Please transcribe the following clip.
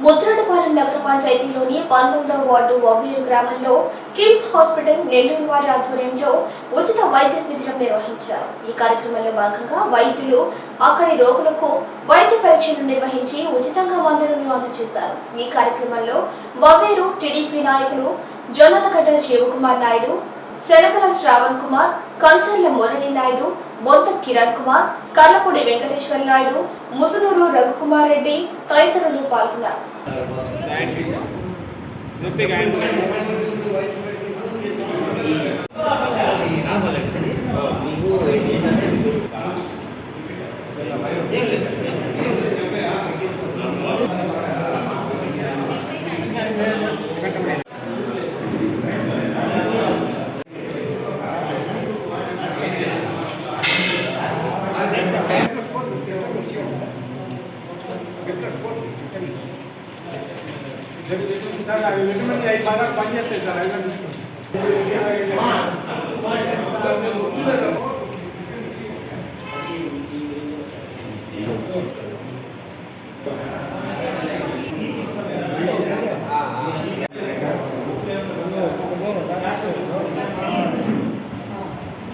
ముచ్చరటపాలెం నగర పంచాయతీలోని 19వ వార్డు వవ్వేరు గ్రామంలో కిమ్స్ హాస్పిటల్ నెల్లూరు వారి ఆధ్వర్యంలో ఉచిత వైద్య శిబిరం నిర్వహించారు. ఈ కార్యక్రమంలో భాగంగా వైద్యులు అక్కడి రోగులకు వైద్య పరీక్షలు నిర్వహించి ఉచితంగా మందులను అందజేశారు. ఈ కార్యక్రమంలో వవ్వేరు టీడీపీ నాయకులు జొన్నలగడ్డ శివకుమార్ నాయుడు, శనగల శ్రావణ్ కుమార్, కంచర్ల మురళీ నాయుడు, బొంత కిరణ్ కుమార్, కర్లపూడి వెంకటేశ్వర నాయుడు, ముసునూరు రఘుకుమార్ రెడ్డి తదితరులు పాల్గొన్నారు. సార్ అవి విటమిన్ బాగా పనిచేస్తాయి సార్. అవి